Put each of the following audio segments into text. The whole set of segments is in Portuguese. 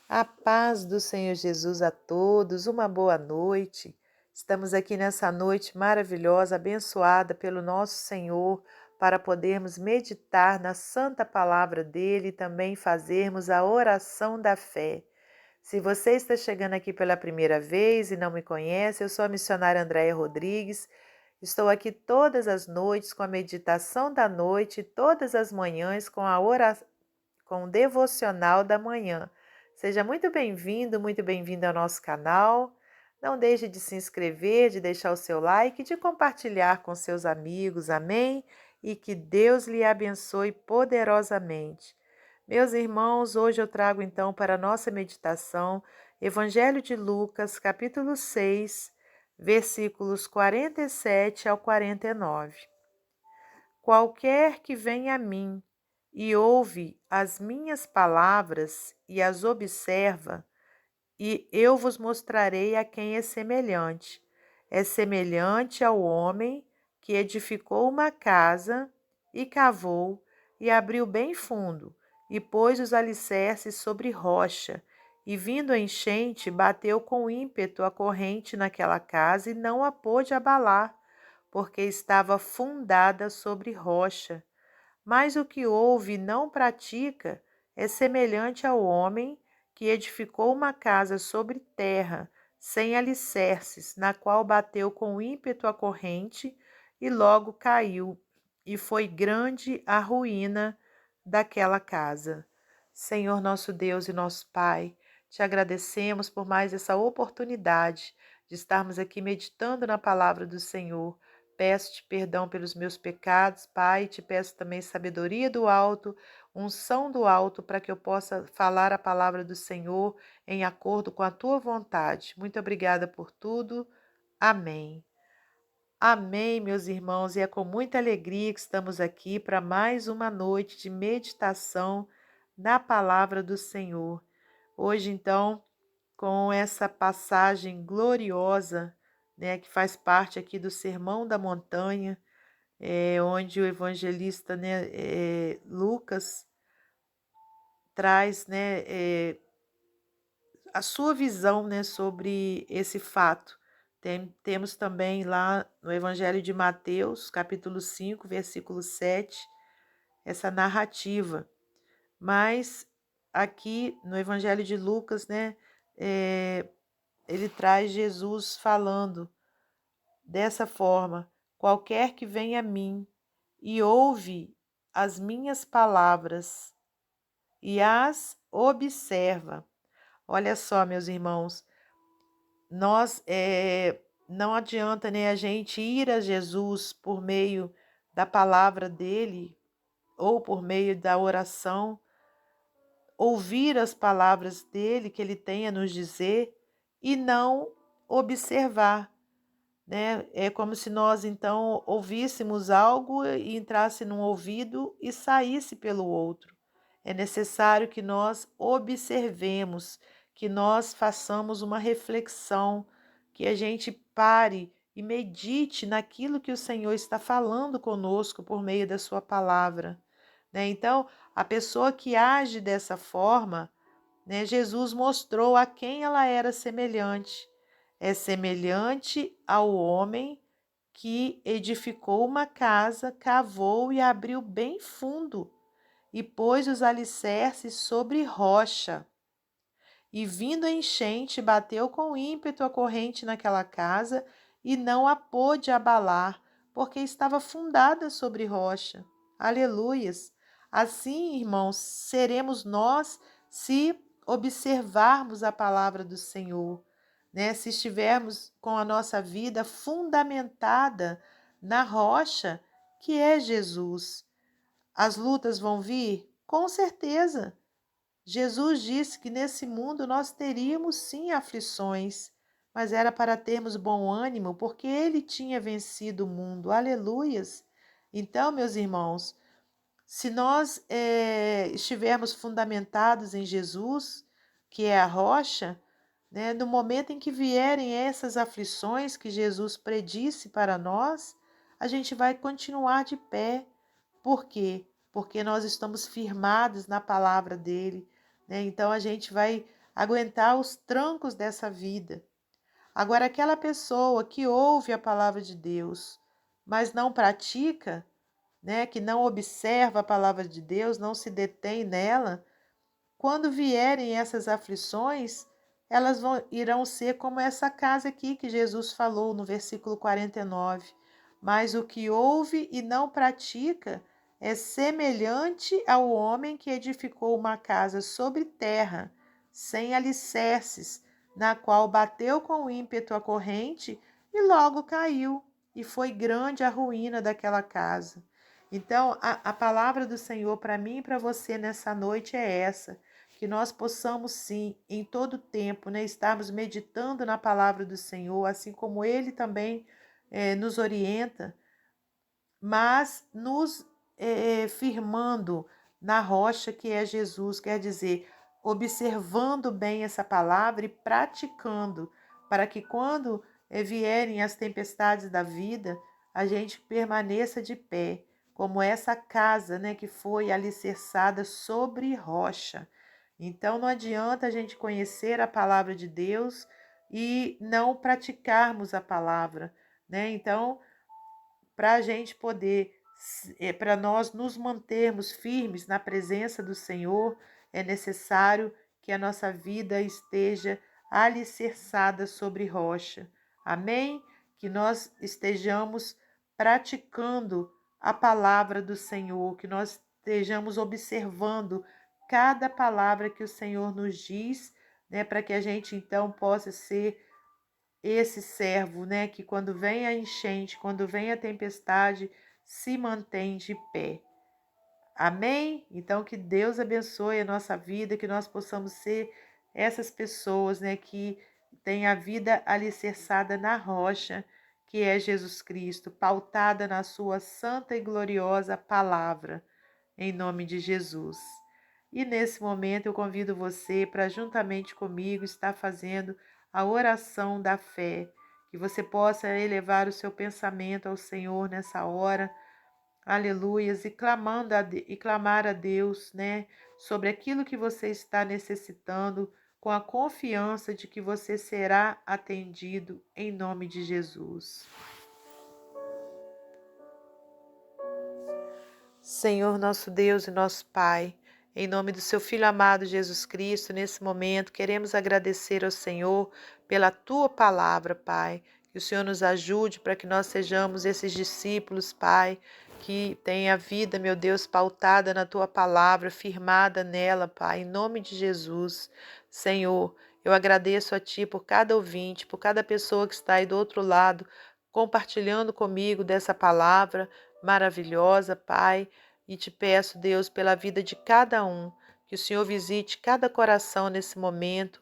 A paz do Senhor Jesus a todos, uma boa noite. Estamos aqui nessa noite maravilhosa, abençoada pelo nosso Senhor, para podermos meditar na santa palavra dele e também fazermos a oração da fé. Se você está chegando aqui pela primeira vez e não me conhece, eu sou a missionária Andréia Rodrigues. Estou aqui todas as noites com a meditação da noite e todas as manhãs com o devocional da manhã. Seja muito bem-vindo ao nosso canal. Não deixe de se inscrever, de deixar o seu like, de compartilhar com seus amigos, amém? E que Deus lhe abençoe poderosamente. Meus irmãos, hoje eu trago então para a nossa meditação Evangelho de Lucas, capítulo 6, versículos 47 ao 49. Qualquer que vem a mim e ouve as minhas palavras e as observa, e eu vos mostrarei a quem é semelhante. É semelhante ao homem que edificou uma casa e cavou e abriu bem fundo e pôs os alicerces sobre rocha. E vindo a enchente, bateu com ímpeto a corrente naquela casa e não a pôde abalar, porque estava fundada sobre rocha. Mas o que ouve e não pratica é semelhante ao homem que edificou uma casa sobre terra, sem alicerces, na qual bateu com ímpeto a corrente e logo caiu, e foi grande a ruína daquela casa. Senhor nosso Deus e nosso Pai, te agradecemos por mais essa oportunidade de estarmos aqui meditando na palavra do Senhor. Peço-te perdão pelos meus pecados, Pai, te peço também sabedoria do alto, unção do alto, para que eu possa falar a palavra do Senhor em acordo com a tua vontade. Muito obrigada por tudo. Amém. Amém, meus irmãos, e é com muita alegria que estamos aqui para mais uma noite de meditação na palavra do Senhor. Hoje, então, com essa passagem gloriosa, né, que faz parte aqui do Sermão da Montanha, onde o evangelista, né, Lucas traz, né, a sua visão, né, sobre esse fato. Temos também lá no Evangelho de Mateus, capítulo 5, versículo 7, essa narrativa. Mas aqui no Evangelho de Lucas, né, ele traz Jesus falando dessa forma: qualquer que vem a mim e ouve as minhas palavras e as observa. Olha só, meus irmãos, nós não adianta, né, a gente ir a Jesus por meio da palavra dele ou por meio da oração, ouvir as palavras dele que ele tem a nos dizer e não observar, né? É como se nós então ouvíssemos algo e entrasse num ouvido e saísse pelo outro. É necessário que nós observemos, que nós façamos uma reflexão, que a gente pare e medite naquilo que o Senhor está falando conosco por meio da sua palavra, né? Então, a pessoa que age dessa forma, né, Jesus mostrou a quem ela era semelhante. É semelhante ao homem que edificou uma casa, cavou e abriu bem fundo, e pôs os alicerces sobre rocha. E vindo a enchente, bateu com ímpeto a corrente naquela casa, e não a pôde abalar, porque estava fundada sobre rocha. Aleluias! Assim, irmãos, seremos nós se observarmos a palavra do Senhor, né? Se estivermos com a nossa vida fundamentada na rocha, que é Jesus. As lutas vão vir? Com certeza. Jesus disse que nesse mundo nós teríamos sim aflições, mas era para termos bom ânimo, porque ele tinha vencido o mundo. Aleluias! Então, meus irmãos, se nós estivermos fundamentados em Jesus, que é a rocha, né, no momento em que vierem essas aflições que Jesus predisse para nós, a gente vai continuar de pé. Por quê? Porque nós estamos firmados na palavra dele, né? Então a gente vai aguentar os trancos dessa vida. Agora, aquela pessoa que ouve a palavra de Deus, mas não pratica, né, que não observa a palavra de Deus, não se detém nela, quando vierem essas aflições, elas irão ser como essa casa aqui que Jesus falou no versículo 49. Mas o que ouve e não pratica é semelhante ao homem que edificou uma casa sobre terra, sem alicerces, na qual bateu com ímpeto a corrente e logo caiu, e foi grande a ruína daquela casa. Então, a palavra do Senhor para mim e para você nessa noite é essa, que nós possamos sim, em todo tempo, né, estarmos meditando na palavra do Senhor, assim como Ele também nos orienta, mas nos firmando na rocha que é Jesus, quer dizer, observando bem essa palavra e praticando, para que quando vierem as tempestades da vida, a gente permaneça de pé, como essa casa, né, que foi alicerçada sobre rocha. Então não adianta a gente conhecer a palavra de Deus e não praticarmos a palavra, né? Então, para a gente poder, para nós nos mantermos firmes na presença do Senhor, é necessário que a nossa vida esteja alicerçada sobre rocha. Amém? Que nós estejamos praticando a palavra do Senhor, que nós estejamos observando cada palavra que o Senhor nos diz, né, para que a gente então possa ser esse servo, né, que quando vem a enchente, quando vem a tempestade, se mantém de pé. Amém? Então que Deus abençoe a nossa vida, que nós possamos ser essas pessoas, né, que têm a vida alicerçada na rocha, que é Jesus Cristo, pautada na sua santa e gloriosa palavra, em nome de Jesus. E nesse momento eu convido você para juntamente comigo estar fazendo a oração da fé, que você possa elevar o seu pensamento ao Senhor nessa hora, aleluias, e clamar a Deus, né, sobre aquilo que você está necessitando, com a confiança de que você será atendido em nome de Jesus. Senhor nosso Deus e nosso Pai, em nome do seu Filho amado Jesus Cristo, nesse momento queremos agradecer ao Senhor pela tua palavra, Pai. Que o Senhor nos ajude para que nós sejamos esses discípulos, Pai, que tem a vida, meu Deus, pautada na tua palavra, firmada nela, Pai, em nome de Jesus. Senhor, eu agradeço a Ti por cada ouvinte, por cada pessoa que está aí do outro lado, compartilhando comigo dessa palavra maravilhosa, Pai. E te peço, Deus, pela vida de cada um, que o Senhor visite cada coração nesse momento,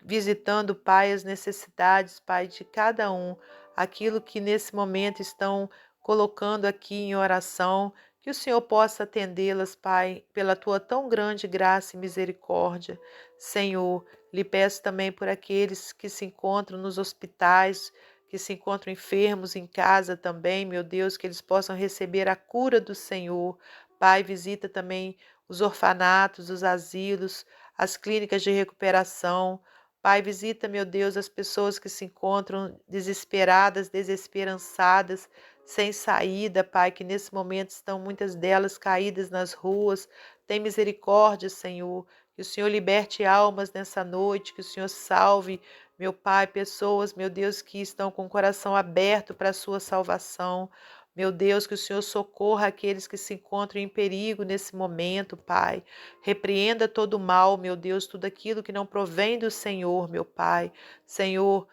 visitando, Pai, as necessidades, Pai, de cada um, aquilo que nesse momento estão colocando aqui em oração, que o Senhor possa atendê-las, Pai, pela tua tão grande graça e misericórdia. Senhor, lhe peço também por aqueles que se encontram nos hospitais, que se encontram enfermos em casa também, meu Deus, que eles possam receber a cura do Senhor. Pai, visita também os orfanatos, os asilos, as clínicas de recuperação. Pai, visita, meu Deus, as pessoas que se encontram desesperadas, desesperançadas, sem saída, Pai, que nesse momento estão muitas delas caídas nas ruas. Tem misericórdia, Senhor, que o Senhor liberte almas nessa noite, que o Senhor salve, meu Pai, pessoas, meu Deus, que estão com o coração aberto para a sua salvação. Meu Deus, que o Senhor socorra aqueles que se encontram em perigo nesse momento, Pai. Repreenda todo o mal, meu Deus, tudo aquilo que não provém do Senhor, meu Pai. Senhor,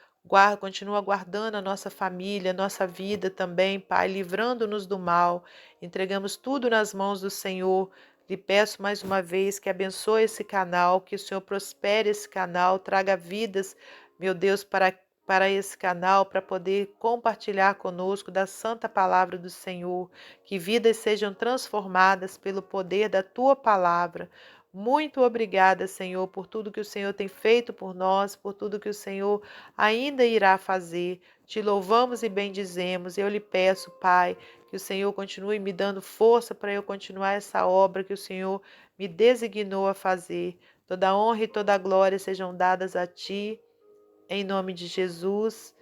continua guardando a nossa família, a nossa vida também, Pai, livrando-nos do mal. Entregamos tudo nas mãos do Senhor. Lhe peço mais uma vez que abençoe esse canal, que o Senhor prospere esse canal, traga vidas, meu Deus, para esse canal, para poder compartilhar conosco da santa palavra do Senhor, que vidas sejam transformadas pelo poder da tua palavra. Muito obrigada, Senhor, por tudo que o Senhor tem feito por nós, por tudo que o Senhor ainda irá fazer. Te louvamos e bendizemos. Eu lhe peço, Pai, que o Senhor continue me dando força para eu continuar essa obra que o Senhor me designou a fazer. Toda honra e toda glória sejam dadas a Ti, em nome de Jesus.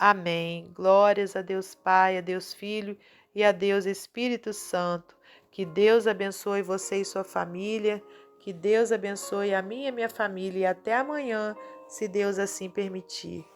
Amém. Glórias a Deus Pai, a Deus Filho e a Deus Espírito Santo. Que Deus abençoe você e sua família. Que Deus abençoe a minha e minha família. E até amanhã, se Deus assim permitir.